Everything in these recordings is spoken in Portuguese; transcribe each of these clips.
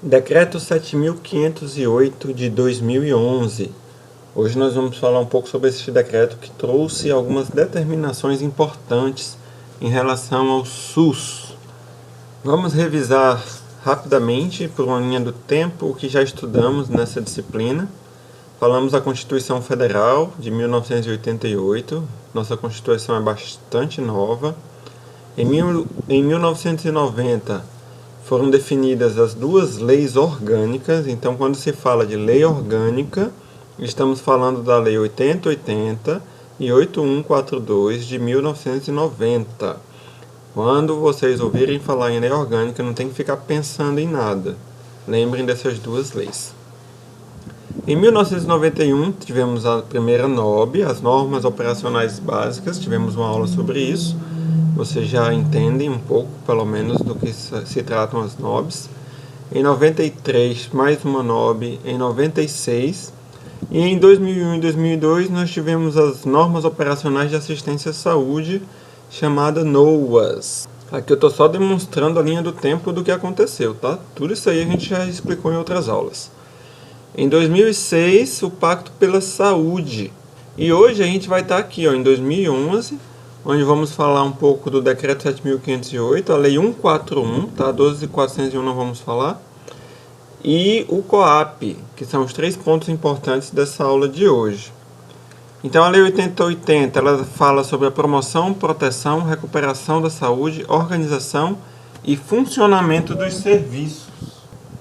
Decreto 7.508 de 2011. Hoje nós vamos falar um pouco sobre esse decreto que trouxe algumas determinações importantes em relação ao SUS. Vamos revisar rapidamente, por uma linha do tempo, o que já estudamos nessa disciplina. Falamos da Constituição Federal de 1988. Nossa Constituição é bastante nova. Em 1990, foram definidas as duas leis orgânicas. Então, quando se fala de lei orgânica, estamos falando da Lei 8080 e 8142 de 1990. Quando vocês ouvirem falar em lei orgânica, não tem que ficar pensando em nada. Lembrem dessas duas leis. Em 1991, tivemos a primeira NOB, as Normas Operacionais Básicas. Tivemos uma aula sobre isso. Vocês já entendem um pouco, pelo menos, do que se tratam as NOBs. Em 93, mais uma NOB. Em 96. E em 2001 e 2002, nós tivemos as Normas Operacionais de Assistência à Saúde, chamada NOAS. Aqui eu estou só demonstrando a linha do tempo do que aconteceu, tá? Tudo isso aí a gente já explicou em outras aulas. Em 2006, o Pacto pela Saúde. E hoje a gente vai estar aqui, em 2011, onde vamos falar um pouco do Decreto 7.508, a Lei 141, tá? 12.401 não vamos falar. E o COAP, que são os três pontos importantes dessa aula de hoje. Então, a Lei 8080, ela fala sobre a promoção, proteção, recuperação da saúde, organização e funcionamento dos serviços.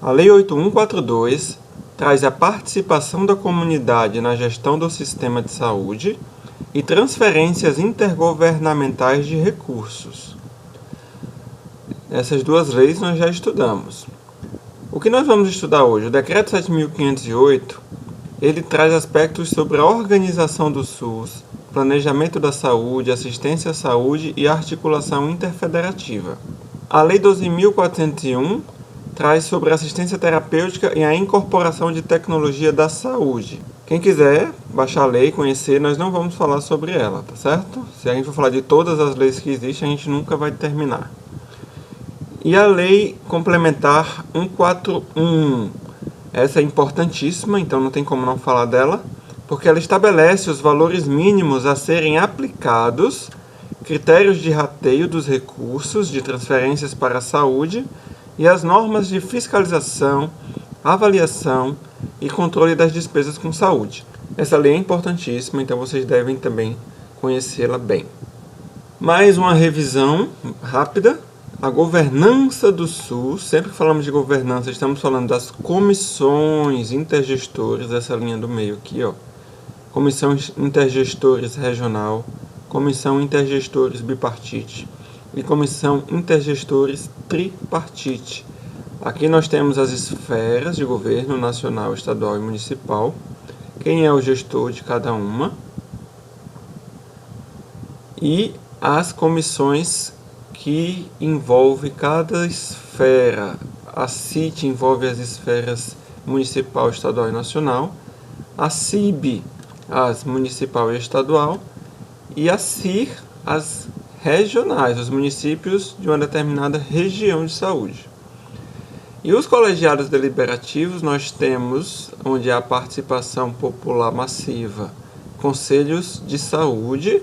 A Lei 8142 traz a participação da comunidade na gestão do sistema de saúde e transferências intergovernamentais de recursos. Essas duas leis nós já estudamos. O que nós vamos estudar hoje? O Decreto 7.508, ele traz aspectos sobre a organização do SUS, planejamento da saúde, assistência à saúde e articulação interfederativa. A Lei 12.401 traz sobre assistência terapêutica e a incorporação de tecnologia da saúde. Quem quiser baixar a lei e conhecer, nós não vamos falar sobre ela, tá certo? Se a gente for falar de todas as leis que existem, a gente nunca vai terminar. E a Lei Complementar 141. Essa é importantíssima, então não tem como não falar dela, porque ela estabelece os valores mínimos a serem aplicados, critérios de rateio dos recursos de transferências para a saúde e as normas de fiscalização, avaliação e controle das despesas com saúde. Essa lei é importantíssima, então vocês devem também conhecê-la bem. Mais uma revisão rápida. A governança do SUS, sempre que falamos de governança, estamos falando das comissões intergestores, essa linha do meio aqui, Comissão Intergestores Regional, Comissão Intergestores Bipartite e Comissão Intergestores Tripartite. Aqui nós temos as esferas de governo nacional, estadual e municipal, quem é o gestor de cada uma, e as comissões que envolve cada esfera. A CIT envolve as esferas municipal, estadual e nacional, a CIB, as municipal e estadual, e a CIR, as regionais, os municípios de uma determinada região de saúde. E os colegiados deliberativos nós temos, onde há participação popular massiva, conselhos de saúde,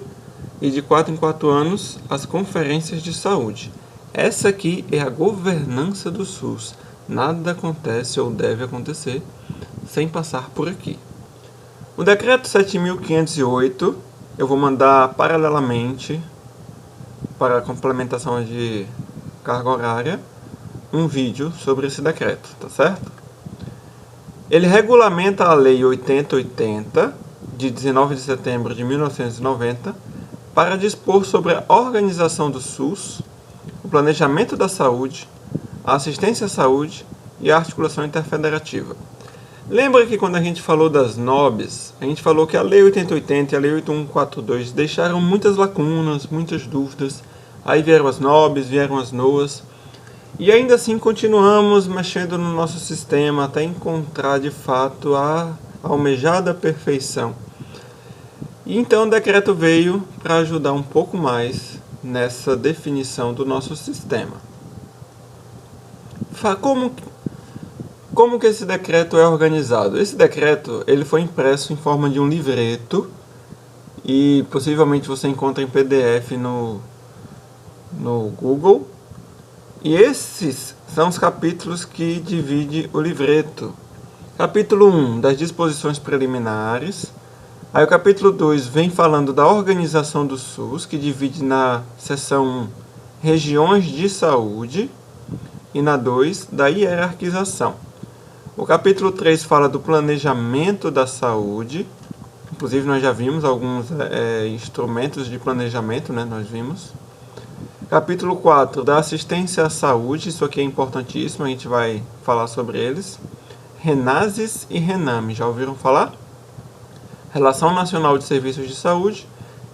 e de 4 em 4 anos, as conferências de saúde. Essa aqui é a governança do SUS. Nada acontece ou deve acontecer sem passar por aqui. O Decreto 7.508, eu vou mandar paralelamente, para a complementação de carga horária, um vídeo sobre esse decreto, tá certo? Ele regulamenta a Lei 8080, de 19 de setembro de 1990, para dispor sobre a organização do SUS, o planejamento da saúde, a assistência à saúde e a articulação interfederativa. Lembra que quando a gente falou das NOBs, a gente falou que a Lei 8080 e a Lei 8142 deixaram muitas lacunas, muitas dúvidas. Aí vieram as NOBs, vieram as NOAs, e ainda assim continuamos mexendo no nosso sistema até encontrar de fato a almejada perfeição. E então o decreto veio para ajudar um pouco mais nessa definição do nosso sistema. Como que esse decreto é organizado? Esse decreto ele foi impresso em forma de um livreto e possivelmente você encontra em PDF no Google. E esses são os capítulos que dividem o livreto. Capítulo 1, das disposições preliminares. Aí o capítulo 2 vem falando da organização do SUS, que divide na seção 1, regiões de saúde, e na 2, da hierarquização. O capítulo 3 fala do planejamento da saúde. Inclusive nós já vimos alguns instrumentos de planejamento, né? Nós vimos. Capítulo 4, da assistência à saúde. Isso aqui é importantíssimo, a gente vai falar sobre eles. RENASES e RENAME, já ouviram falar? Relação Nacional de Serviços de Saúde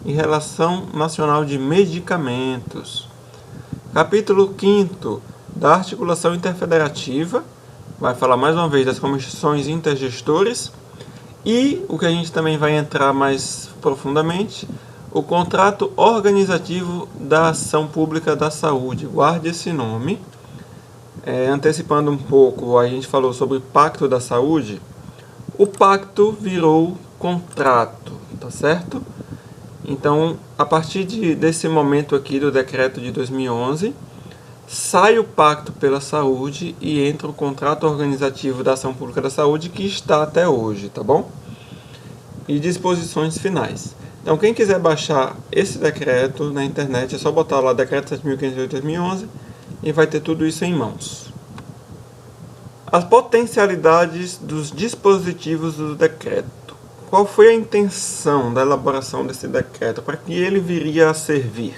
e Relação Nacional de Medicamentos. Capítulo 5, da articulação interfederativa, vai falar mais uma vez das comissões intergestores e o que a gente também vai entrar mais profundamente, o contrato organizativo da ação pública da saúde. Guarde esse nome. Antecipando um pouco, a gente falou sobre o Pacto da Saúde. O pacto virou contrato, tá certo? Então, a partir desse momento aqui do decreto de 2011, sai o Pacto pela Saúde e entra o contrato organizativo da ação pública da saúde, que está até hoje, tá bom? E disposições finais. Então, quem quiser baixar esse decreto na internet, é só botar lá decreto 7.508/2011 e vai ter tudo isso em mãos. As potencialidades dos dispositivos do decreto. Qual foi a intenção da elaboração desse decreto? Para que ele viria a servir?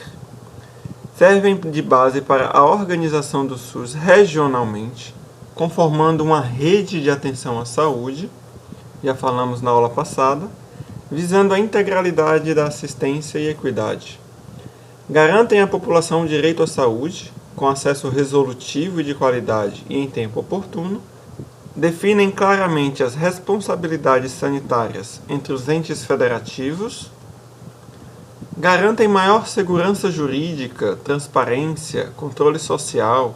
Servem de base para a organização do SUS regionalmente, conformando uma rede de atenção à saúde, já falamos na aula passada, visando a integralidade da assistência e equidade. Garantem à população o direito à saúde, com acesso resolutivo e de qualidade e em tempo oportuno. Definem claramente as responsabilidades sanitárias entre os entes federativos. Garantem maior segurança jurídica, transparência, controle social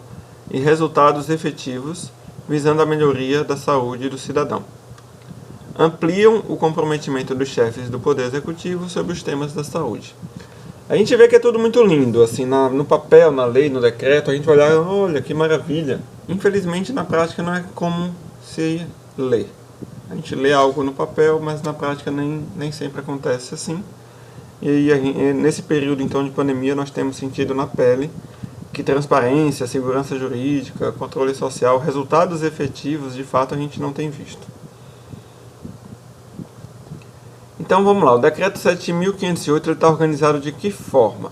e resultados efetivos, visando a melhoria da saúde do cidadão. Ampliam o comprometimento dos chefes do Poder Executivo sobre os temas da saúde. A gente vê que é tudo muito lindo, assim, no papel, na lei, no decreto, a gente vai olhar, olha que maravilha. Infelizmente, na prática, não é como se lê. A gente lê algo no papel, mas na prática nem sempre acontece assim. E nesse período então de pandemia nós temos sentido na pele que transparência, segurança jurídica, controle social, resultados efetivos, de fato a gente não tem visto. Então vamos lá, o decreto 7.508 está organizado de que forma?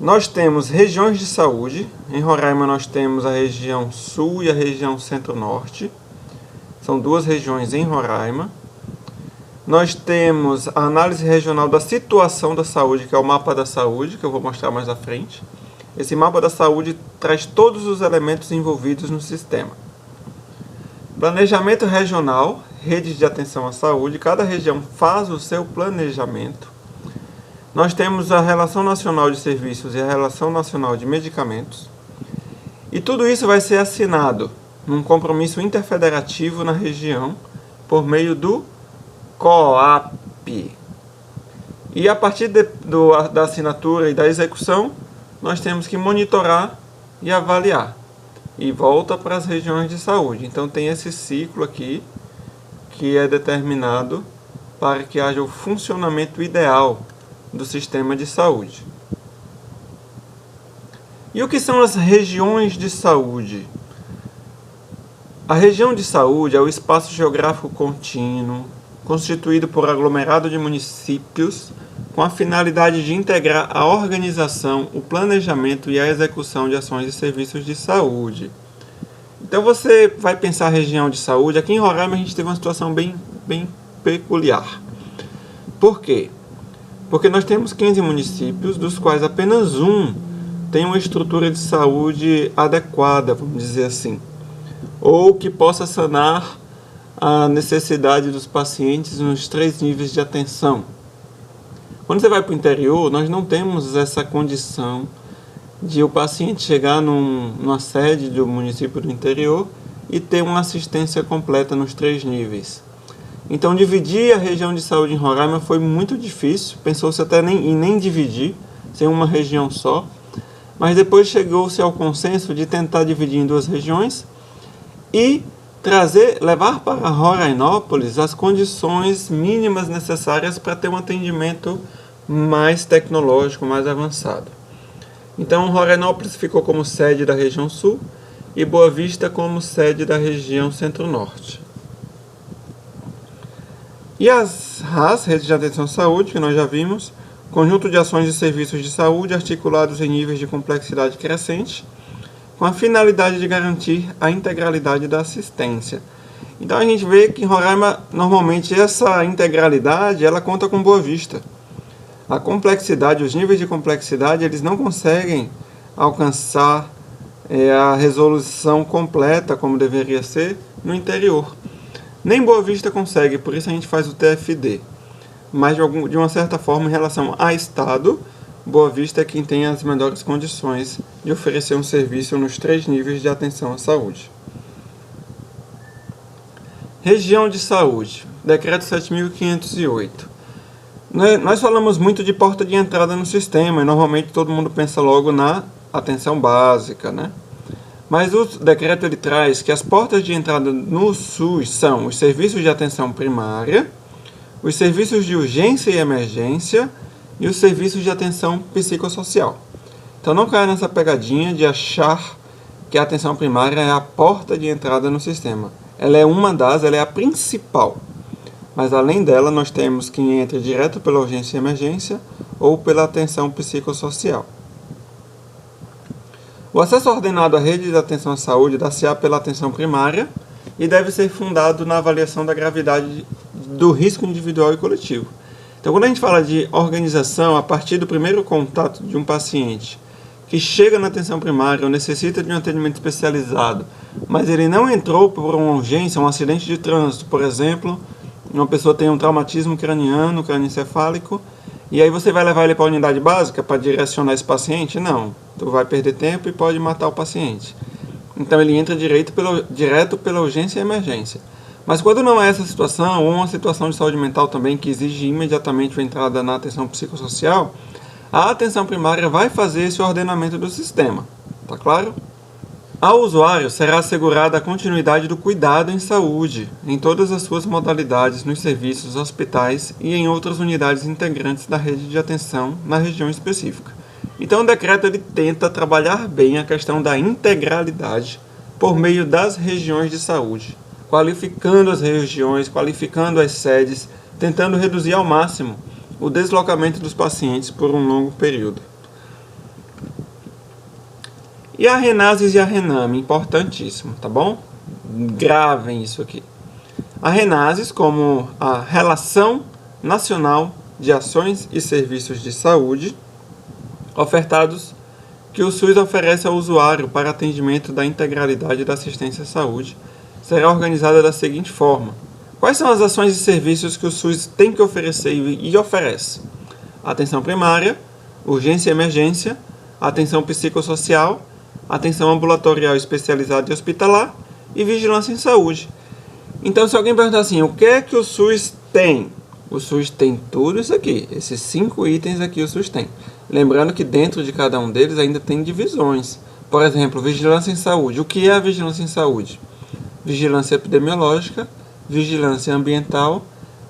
Nós temos regiões de saúde. Em Roraima nós temos a região sul e a região centro-norte. São duas regiões em Roraima. Nós temos a análise regional da situação da saúde, que é o mapa da saúde, que eu vou mostrar mais à frente. Esse mapa da saúde traz todos os elementos envolvidos no sistema. Planejamento regional, redes de atenção à saúde. Cada região faz o seu planejamento. Nós temos a Relação Nacional de Serviços e a Relação Nacional de Medicamentos. E tudo isso vai ser assinado num compromisso interfederativo na região por meio do COAP. E a partir da assinatura e da execução, nós temos que monitorar e avaliar. E volta para as regiões de saúde. Então tem esse ciclo aqui que é determinado para que haja o funcionamento ideal do sistema de saúde. E o que são as regiões de saúde? A região de saúde é o espaço geográfico contínuo, constituído por aglomerado de municípios, com a finalidade de integrar a organização, o planejamento e a execução de ações e serviços de saúde. Então você vai pensar a região de saúde. Aqui em Roraima a gente teve uma situação bem peculiar. Por quê? Porque nós temos 15 municípios, dos quais apenas um tem uma estrutura de saúde adequada, vamos dizer assim, ou que possa sanar a necessidade dos pacientes nos 3 níveis de atenção. Quando você vai para o interior, nós não temos essa condição de o paciente chegar numa sede do município do interior e ter uma assistência completa nos 3 níveis. Então dividir a região de saúde em Roraima foi muito difícil, pensou-se até em nem dividir, ser uma região só, mas depois chegou-se ao consenso de tentar dividir em 2 regiões e levar para Rorainópolis as condições mínimas necessárias para ter um atendimento mais tecnológico, mais avançado. Então Rorainópolis ficou como sede da região sul e Boa Vista como sede da região centro-norte. E as RAS, Redes de Atenção à Saúde, que nós já vimos, conjunto de ações e serviços de saúde articulados em níveis de complexidade crescente, com a finalidade de garantir a integralidade da assistência. Então a gente vê que em Roraima, normalmente, essa integralidade, ela conta com Boa Vista. A complexidade, os níveis de complexidade, eles não conseguem alcançar a resolução completa, como deveria ser, no interior. Nem Boa Vista consegue, por isso a gente faz o TFD. Mas de uma certa forma, em relação a Estado, Boa Vista é quem tem as melhores condições de oferecer um serviço nos 3 níveis de atenção à saúde. Região de saúde, Decreto 7.508. Nós falamos muito de porta de entrada no sistema e normalmente todo mundo pensa logo na atenção básica, né? Mas o decreto ele traz que as portas de entrada no SUS são os serviços de atenção primária, os serviços de urgência e emergência e os serviços de atenção psicossocial. Então não caia nessa pegadinha de achar que a atenção primária é a porta de entrada no sistema. Ela é a principal. Mas além dela, nós temos quem entra direto pela urgência e emergência ou pela atenção psicossocial. O acesso ordenado à rede de atenção à saúde dá-se-á pela atenção primária e deve ser fundado na avaliação da gravidade do risco individual e coletivo. Então, quando a gente fala de organização, a partir do primeiro contato de um paciente que chega na atenção primária ou necessita de um atendimento especializado, mas ele não entrou por uma urgência, um acidente de trânsito, por exemplo, uma pessoa tem um traumatismo crânioencefálico, e aí você vai levar ele para a unidade básica para direcionar esse paciente? Não. Tu vai perder tempo e pode matar o paciente. Então ele entra direto pela urgência e emergência. Mas quando não é essa situação, ou uma situação de saúde mental também que exige imediatamente a entrada na atenção psicossocial, a atenção primária vai fazer esse ordenamento do sistema. Tá claro? Ao usuário será assegurada a continuidade do cuidado em saúde, em todas as suas modalidades, nos serviços, hospitais e em outras unidades integrantes da rede de atenção na região específica. Então o decreto ele tenta trabalhar bem a questão da integralidade por meio das regiões de saúde, qualificando as regiões, qualificando as sedes, tentando reduzir ao máximo o deslocamento dos pacientes por um longo período. E a Renases e a Rename, importantíssimo, tá bom? Gravem isso aqui. A Renases como a Relação Nacional de Ações e Serviços de Saúde ofertados que o SUS oferece ao usuário para atendimento da integralidade da assistência à saúde, será organizada da seguinte forma. Quais são as ações e serviços que o SUS tem que oferecer e oferece? Atenção primária, urgência e emergência, atenção psicossocial, atenção ambulatorial especializada e hospitalar e vigilância em saúde. Então, se alguém perguntar assim, o que é que o SUS tem? O SUS tem tudo isso aqui, esses 5 itens aqui o SUS tem. Lembrando que dentro de cada um deles ainda tem divisões. Por exemplo, vigilância em saúde. O que é a vigilância em saúde? Vigilância epidemiológica, vigilância ambiental,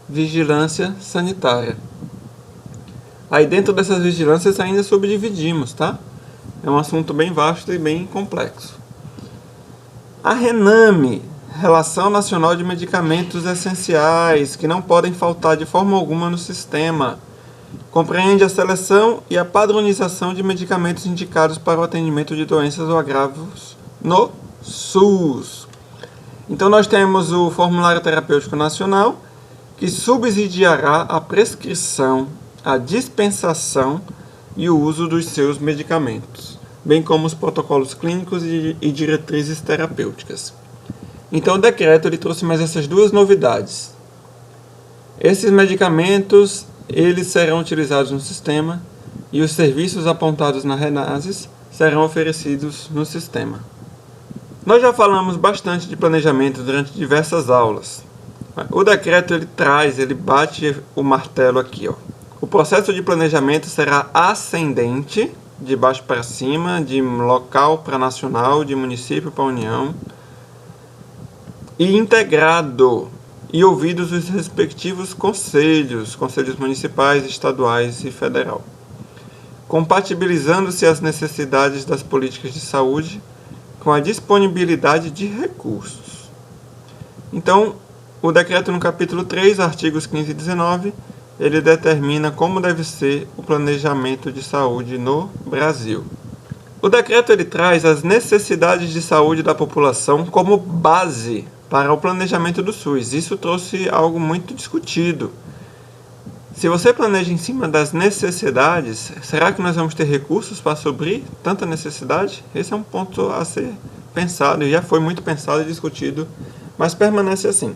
vigilância sanitária. Aí dentro dessas vigilâncias ainda subdividimos, tá? É um assunto bem vasto e bem complexo. A Rename, Relação Nacional de Medicamentos Essenciais, que não podem faltar de forma alguma no sistema. Compreende a seleção e a padronização de medicamentos indicados para o atendimento de doenças ou agravos no SUS. Então nós temos o Formulário Terapêutico Nacional, que subsidiará a prescrição, a dispensação e o uso dos seus medicamentos, bem como os protocolos clínicos e diretrizes terapêuticas. Então o decreto ele trouxe mais essas 2 novidades. Esses medicamentos eles serão utilizados no sistema e os serviços apontados na Renases serão oferecidos no sistema. Nós já falamos bastante de planejamento durante diversas aulas. O decreto ele bate o martelo aqui, ó. O processo de planejamento será ascendente, de baixo para cima, de local para nacional, de município para União, e integrado, e ouvidos os respectivos conselhos municipais, estaduais e federal, compatibilizando-se as necessidades das políticas de saúde com a disponibilidade de recursos. Então, o decreto no capítulo 3, artigos 15 e 19, ele determina como deve ser o planejamento de saúde no Brasil. O decreto ele traz as necessidades de saúde da população como base para o planejamento do SUS. Isso trouxe algo muito discutido. Se você planeja em cima das necessidades, será que nós vamos ter recursos para suprir tanta necessidade? Esse é um ponto a ser pensado, e já foi muito pensado e discutido, mas permanece assim.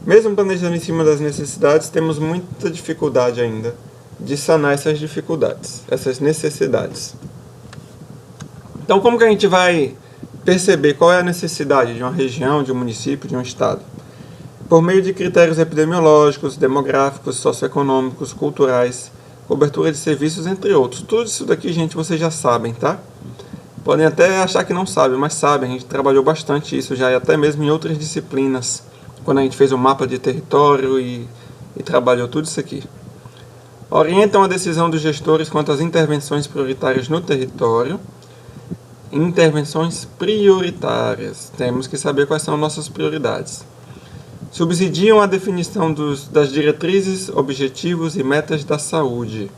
Mesmo planejando em cima das necessidades, temos muita dificuldade ainda de sanar essas dificuldades, essas necessidades. Então, como que a gente vai perceber qual é a necessidade de uma região, de um município, de um estado? Por meio de critérios epidemiológicos, demográficos, socioeconômicos, culturais, cobertura de serviços, entre outros. Tudo isso daqui, gente, vocês já sabem, tá? Podem até achar que não sabem, mas sabem. A gente trabalhou bastante isso já, e até mesmo em outras disciplinas, quando a gente fez um mapa de território e trabalhou tudo isso aqui. Orientam a decisão dos gestores quanto às intervenções prioritárias no território. Intervenções prioritárias. Temos que saber quais são nossas prioridades. Subsidiam a definição das diretrizes, objetivos e metas da saúde.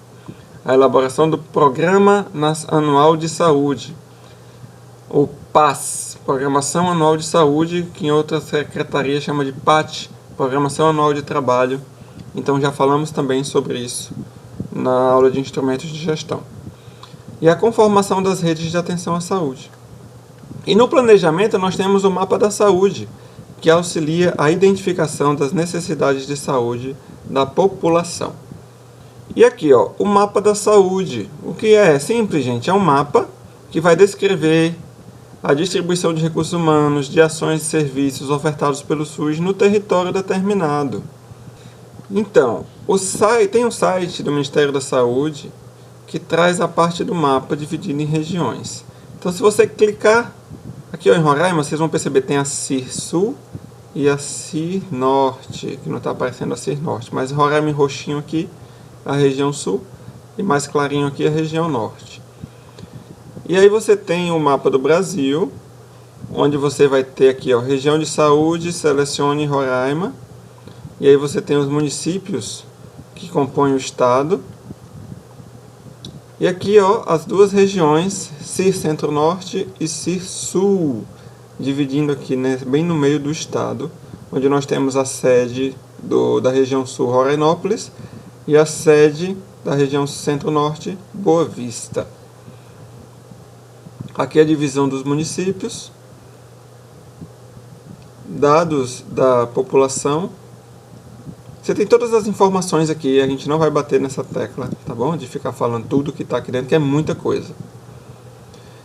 A elaboração do Programa Anual de Saúde, o PAS, Programação Anual de Saúde, que em outra secretaria chama de PAT, Programação Anual de Trabalho. Então já falamos também sobre isso na aula de instrumentos de gestão. E a conformação das redes de atenção à saúde. E no planejamento nós temos o mapa da saúde, que auxilia a identificação das necessidades de saúde da população. E aqui, ó, o mapa da saúde. O que é? Simples, gente. É um mapa que vai descrever a distribuição de recursos humanos, de ações e serviços ofertados pelo SUS no território determinado. Então, tem um site do Ministério da Saúde que traz a parte do mapa dividido em regiões. Então, se você clicar aqui, ó, em Roraima, vocês vão perceber que tem a CIR Sul e a CIR Norte, que não está aparecendo a CIR Norte, mas Roraima em roxinho aqui, a região Sul, e mais clarinho aqui a região Norte. E aí você tem o mapa do Brasil, onde você vai ter aqui, ó, região de saúde, selecione Roraima, e aí você tem os municípios que compõem o estado. E aqui, ó, as duas regiões, CIR Centro-Norte e CIR Sul, dividindo aqui, né, bem no meio do estado, onde nós temos a sede da região Sul, Rorainópolis, e a sede da região Centro-Norte, Boa Vista. Aqui a divisão dos municípios, dados da população. Você tem todas as informações aqui, a gente não vai bater nessa tecla, tá bom? De ficar falando tudo que está aqui dentro, que é muita coisa.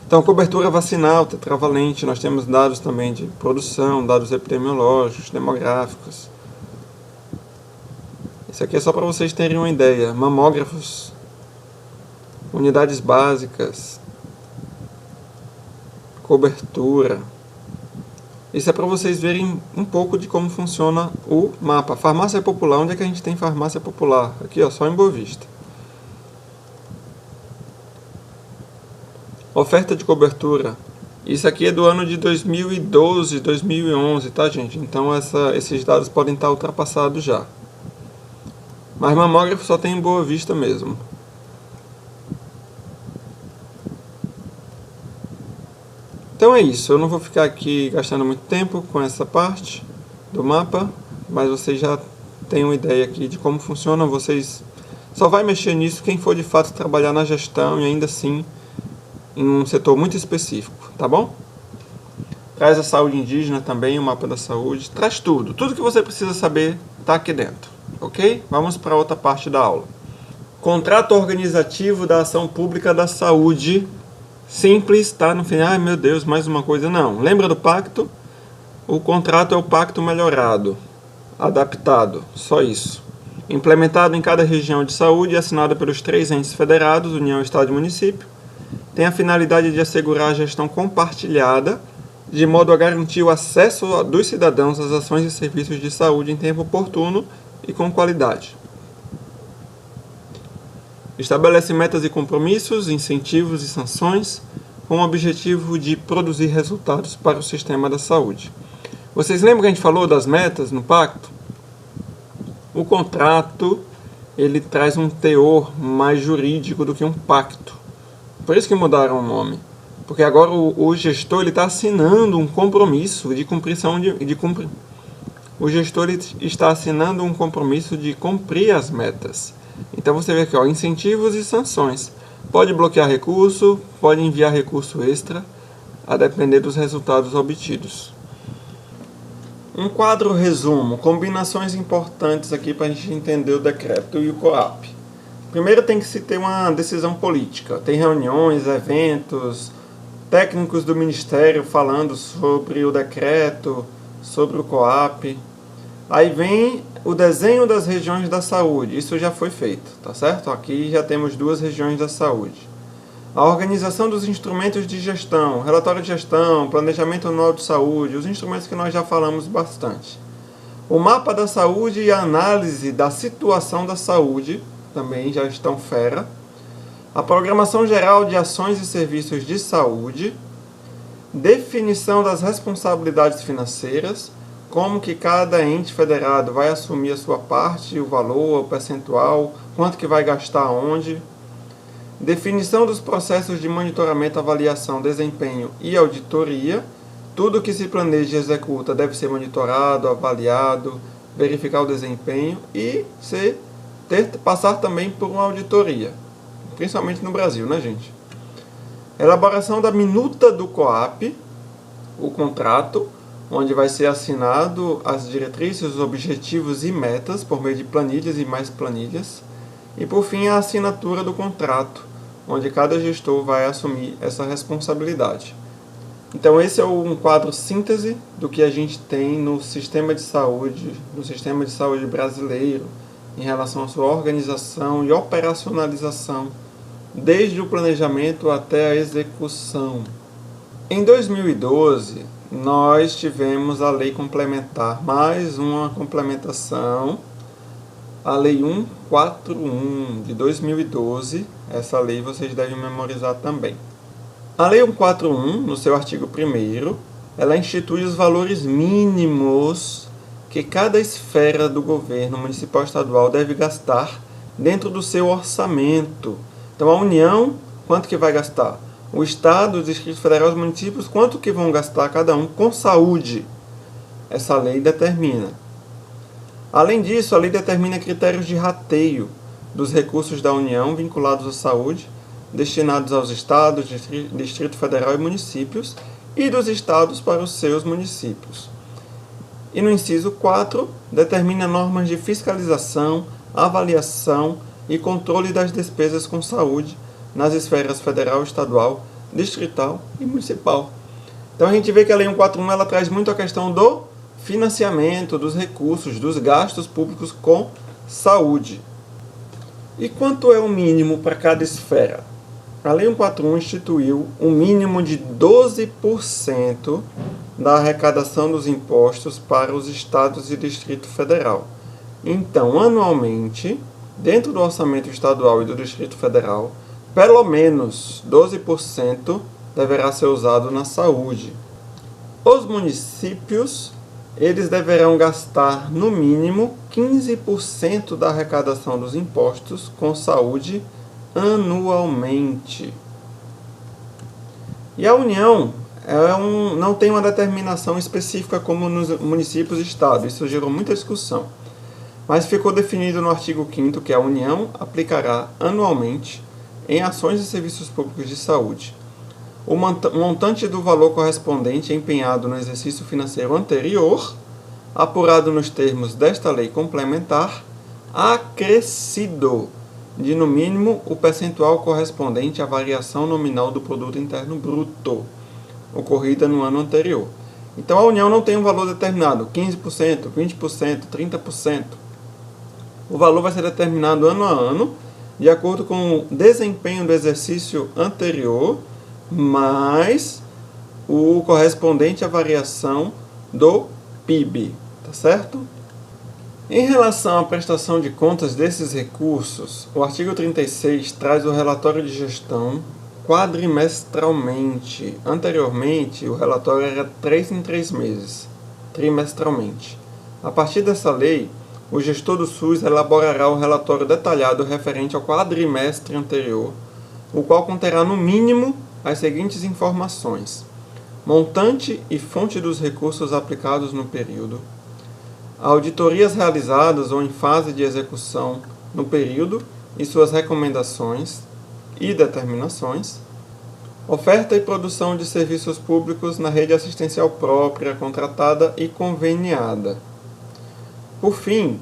Então, cobertura vacinal, tetravalente, nós temos dados também de produção, dados epidemiológicos, demográficos. Isso aqui é só para vocês terem uma ideia. Mamógrafos, unidades básicas, cobertura. Isso é para vocês verem um pouco de como funciona o mapa. Farmácia popular, onde é que a gente tem farmácia popular? Aqui, ó, só em Boa Vista. Oferta de cobertura. Isso aqui é do ano de 2012, 2011, tá, gente? Então esses dados podem estar ultrapassados já. Mas mamógrafo só tem em Boa Vista mesmo. Então é isso, eu não vou ficar aqui gastando muito tempo com essa parte do mapa, mas vocês já têm uma ideia aqui de como funciona. Vocês só vai mexer nisso quem for de fato trabalhar na gestão e ainda assim em um setor muito específico, tá bom? Traz a saúde indígena também, o mapa da saúde, traz tudo que você precisa saber está aqui dentro, ok? Vamos para outra parte da aula. Contrato organizativo da ação pública da saúde simples, tá? No final, ai meu Deus, mais uma coisa. Não. Lembra do pacto? O contrato é o pacto melhorado, adaptado, só isso. Implementado em cada região de saúde e assinado pelos 3 entes federados, União, Estado e Município, tem a finalidade de assegurar a gestão compartilhada, de modo a garantir o acesso dos cidadãos às ações e serviços de saúde em tempo oportuno e com qualidade. Estabelece metas e compromissos, incentivos e sanções, com o objetivo de produzir resultados para o sistema da saúde. Vocês lembram que a gente falou das metas no pacto? O contrato, ele traz um teor mais jurídico do que um pacto. Por isso que mudaram o nome. Porque agora o gestor está assinando um compromisso de cumprição de cumprir. O gestor está assinando um compromisso de cumprir as metas. Então você vê aqui, ó, incentivos e sanções. Pode bloquear recurso, pode enviar recurso extra, a depender dos resultados obtidos. Um quadro resumo, combinações importantes aqui para a gente entender o decreto e o COAP. Primeiro tem que se ter uma decisão política. Tem reuniões, eventos, técnicos do Ministério falando sobre o decreto, sobre o COAP. Aí vem o desenho das regiões da saúde. Isso já foi feito, tá certo? Aqui já temos 2 regiões da saúde. A organização dos instrumentos de gestão, relatório de gestão, planejamento anual de saúde, os instrumentos que nós já falamos bastante. O mapa da saúde e a análise da situação da saúde, também já estão fera. A programação geral de ações e serviços de saúde. Definição das responsabilidades financeiras, como que cada ente federado vai assumir a sua parte, o valor, o percentual, quanto que vai gastar onde. Definição dos processos de monitoramento, avaliação, desempenho e auditoria. Tudo que se planeja e executa deve ser monitorado, avaliado, verificar o desempenho e passar também por uma auditoria, principalmente no Brasil, né, gente? Elaboração da minuta do COAP, o contrato, onde vai ser assinado as diretrizes, os objetivos e metas por meio de planilhas e mais planilhas. E por fim, a assinatura do contrato, onde cada gestor vai assumir essa responsabilidade. Então esse é um quadro síntese do que a gente tem no sistema de saúde brasileiro, em relação à sua organização e operacionalização, desde o planejamento até a execução. Em 2012, nós tivemos a lei complementar, mais uma complementação, a Lei 141 de 2012, essa lei vocês devem memorizar também. A Lei 141, no seu artigo 1º, ela institui os valores mínimos que cada esfera do governo municipal e estadual deve gastar dentro do seu orçamento. Então a União, quanto que vai gastar? O Estado, o Distrito Federal e os municípios, quanto que vão gastar cada um com saúde? Essa lei determina. Além disso, a lei determina critérios de rateio dos recursos da União vinculados à saúde, destinados aos estados, Distrito Federal e municípios, e dos estados para os seus municípios. E no inciso 4, determina normas de fiscalização, avaliação e controle das despesas com saúde nas esferas federal, estadual, distrital e municipal. Então a gente vê que a Lei 141 ela traz muito a questão do financiamento, dos recursos, dos gastos públicos com saúde. E quanto é o mínimo para cada esfera? A Lei 141 instituiu um mínimo de 12% da arrecadação dos impostos para os estados e Distrito Federal. Então, anualmente, dentro do orçamento estadual e do Distrito Federal, pelo menos 12% deverá ser usado na saúde. Os municípios, eles deverão gastar, no mínimo, 15% da arrecadação dos impostos com saúde anualmente. E a União não tem uma determinação específica como nos municípios e estados. Isso gerou muita discussão. Mas ficou definido no artigo 5º que a União aplicará anualmente em ações e serviços públicos de saúde o montante do valor correspondente empenhado no exercício financeiro anterior, apurado nos termos desta lei complementar, acrescido de, no mínimo, o percentual correspondente à variação nominal do Produto Interno Bruto, ocorrida no ano anterior. Então, a União não tem um valor determinado, 15%, 20%, 30%. O valor vai ser determinado ano a ano, de acordo com o desempenho do exercício anterior, mais o correspondente à variação do PIB, tá certo? Em relação à prestação de contas desses recursos, o artigo 36 traz o relatório de gestão quadrimestralmente. Anteriormente, o relatório era 3 em 3 meses, trimestralmente. A partir dessa lei, o gestor do SUS elaborará o relatório detalhado referente ao quadrimestre anterior, o qual conterá no mínimo as seguintes informações: montante e fonte dos recursos aplicados no período, auditorias realizadas ou em fase de execução no período e suas recomendações e determinações, oferta e produção de serviços públicos na rede assistencial própria, contratada e conveniada. Por fim,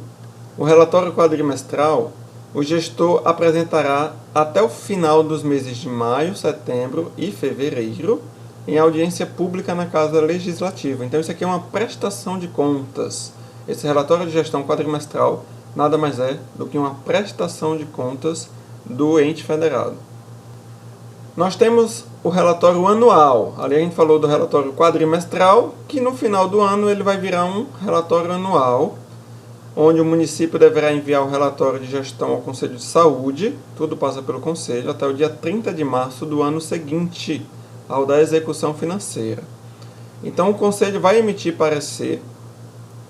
o relatório quadrimestral, o gestor apresentará até o final dos meses de maio, setembro e fevereiro, em audiência pública na Casa Legislativa. Então, isso aqui é uma prestação de contas. Esse relatório de gestão quadrimestral nada mais é do que uma prestação de contas do ente federado. Nós temos o relatório anual. Ali a gente falou do relatório quadrimestral, que no final do ano ele vai virar um relatório anual, onde o município deverá enviar o relatório de gestão ao Conselho de Saúde, tudo passa pelo Conselho, até o dia 30 de março do ano seguinte ao da execução financeira. Então o Conselho vai emitir parecer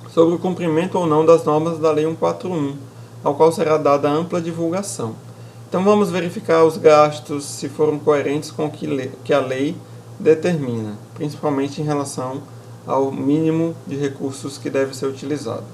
sobre o cumprimento ou não das normas da Lei 141, ao qual será dada ampla divulgação. Então vamos verificar os gastos, se foram coerentes com o que a lei determina, principalmente em relação ao mínimo de recursos que deve ser utilizado.